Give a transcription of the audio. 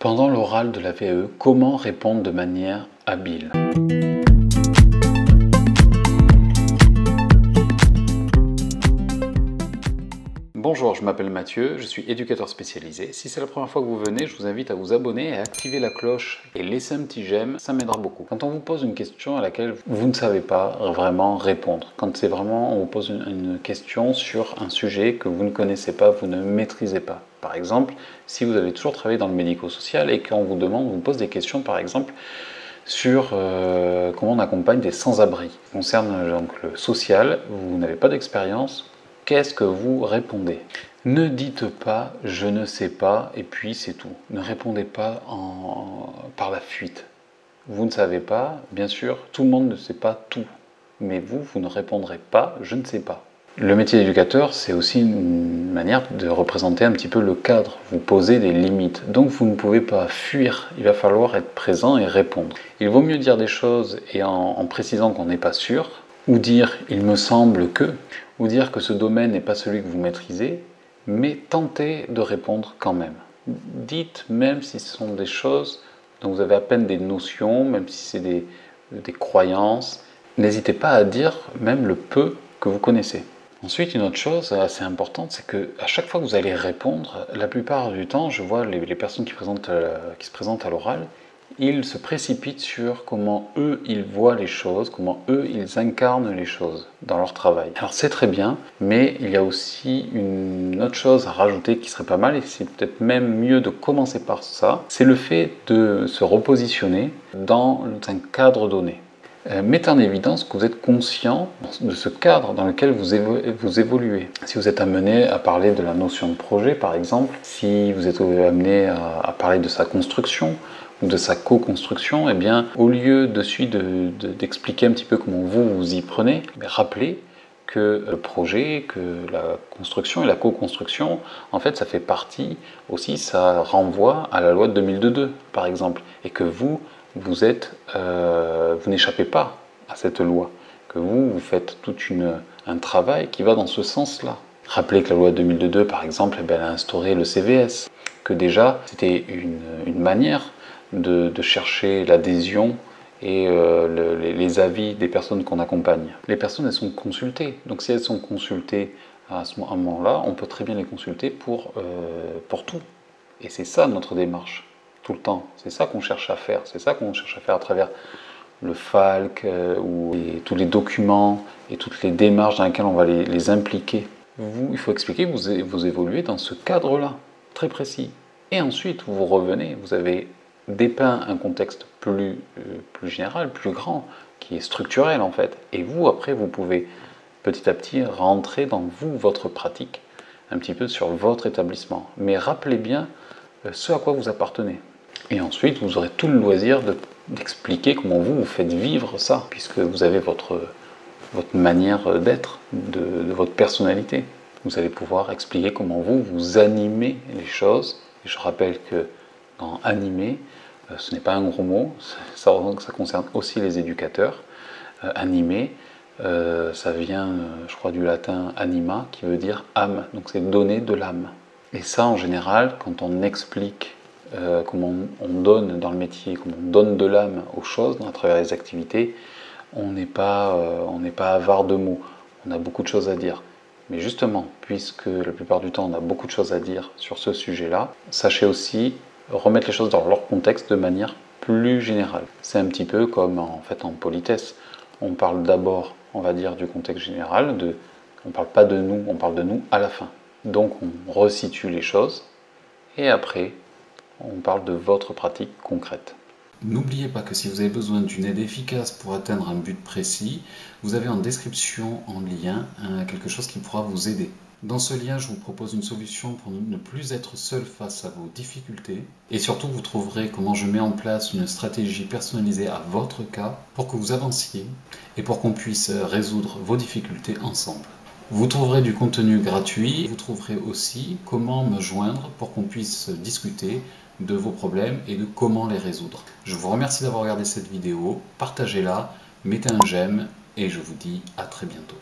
Pendant l'oral de la VAE, comment répondre de manière habile? Bonjour, je m'appelle Mathieu, je suis éducateur spécialisé. Si c'est la première fois que vous venez, je vous invite à vous abonner et à activer la cloche et laisser un petit j'aime, ça m'aidera beaucoup. Quand on vous pose une question à laquelle vous ne savez pas vraiment répondre, quand c'est vraiment, on vous pose une question sur un sujet que vous ne connaissez pas, vous ne maîtrisez pas. Par exemple, si vous avez toujours travaillé dans le médico-social et qu'on vous demande, on vous pose des questions par exemple sur comment on accompagne des sans-abri. Concerne donc le social, vous n'avez pas d'expérience. Qu'est-ce que vous répondez? Ne dites pas « je ne sais pas » et puis c'est tout. Ne répondez pas par la fuite. Vous ne savez pas, bien sûr, tout le monde ne sait pas tout. Mais vous ne répondrez pas « je ne sais pas ». Le métier d'éducateur, c'est aussi une manière de représenter un petit peu le cadre. Vous posez des limites. Donc vous ne pouvez pas fuir. Il va falloir être présent et répondre. Il vaut mieux dire des choses et en précisant qu'on n'est pas sûr, ou dire « il me semble que », ou dire que ce domaine n'est pas celui que vous maîtrisez, mais tentez de répondre quand même. Dites même si ce sont des choses dont vous avez à peine des notions, même si c'est des croyances, n'hésitez pas à dire même le peu que vous connaissez. Ensuite, une autre chose assez importante, c'est qu'à chaque fois que vous allez répondre, la plupart du temps, je vois les personnes qui se présentent à l'oral, ils se précipitent sur comment eux, ils voient les choses, comment eux, ils incarnent les choses dans leur travail. Alors c'est très bien, mais il y a aussi une autre chose à rajouter qui serait pas mal, et c'est peut-être même mieux de commencer par ça, c'est le fait de se repositionner dans un cadre donné. Mettez en évidence que vous êtes conscient de ce cadre dans lequel vous évoluez. Si vous êtes amené à parler de la notion de projet, par exemple, si vous êtes amené à parler de sa construction, ou de sa co-construction, eh bien, au lieu d'expliquer un petit peu comment vous y prenez, rappelez que le projet, que la construction et la co-construction, en fait, ça fait partie aussi, ça renvoie à la loi de 2002, par exemple, et que vous n'échappez pas à cette loi, que vous faites tout un travail qui va dans ce sens-là. Rappelez que la loi de 2002, par exemple, elle a instauré le CVS, que déjà, c'était une manière de chercher l'adhésion et les avis des personnes qu'on accompagne. Les personnes, elles sont consultées. Donc si elles sont consultées à ce moment-là, on peut très bien les consulter pour tout. Et c'est ça notre démarche, tout le temps. C'est ça qu'on cherche à faire. C'est ça qu'on cherche à faire à travers le FALC tous les documents et toutes les démarches dans lesquelles on va les impliquer. Il faut expliquer que vous évoluez dans ce cadre-là, très précis. Et ensuite, vous revenez, vous avez dépeint un contexte plus général, plus grand, qui est structurel en fait. Et vous, après, vous pouvez petit à petit rentrer dans votre pratique, un petit peu sur votre établissement. Mais rappelez bien ce à quoi vous appartenez. Et ensuite, vous aurez tout le loisir d'expliquer comment vous faites vivre ça, puisque vous avez votre manière d'être, de votre personnalité. Vous allez pouvoir expliquer comment vous animez les choses. Et je rappelle que dans animer, ce n'est pas un gros mot, ça concerne aussi les éducateurs. Animer, ça vient, je crois, du latin anima, qui veut dire âme, donc c'est donner de l'âme. Et ça, en général, quand on explique comment on donne dans le métier, comment on donne de l'âme aux choses à travers les activités, on n'est pas avare de mots, on a beaucoup de choses à dire. Mais justement, puisque la plupart du temps on a beaucoup de choses à dire sur ce sujet-là, sachez aussi remettre les choses dans leur contexte de manière plus générale. C'est un petit peu comme en politesse. On parle d'abord, on va dire, du contexte général, on ne parle pas de nous, on parle de nous à la fin. Donc on resitue les choses et après on parle de votre pratique concrète. N'oubliez pas que si vous avez besoin d'une aide efficace pour atteindre un but précis, vous avez en description en lien quelque chose qui pourra vous aider. Dans ce lien, je vous propose une solution pour ne plus être seul face à vos difficultés. Et surtout, vous trouverez comment je mets en place une stratégie personnalisée à votre cas pour que vous avanciez et pour qu'on puisse résoudre vos difficultés ensemble. Vous trouverez du contenu gratuit. Vous trouverez aussi comment me joindre pour qu'on puisse discuter de vos problèmes et de comment les résoudre. Je vous remercie d'avoir regardé cette vidéo. Partagez-la, mettez un j'aime et je vous dis à très bientôt.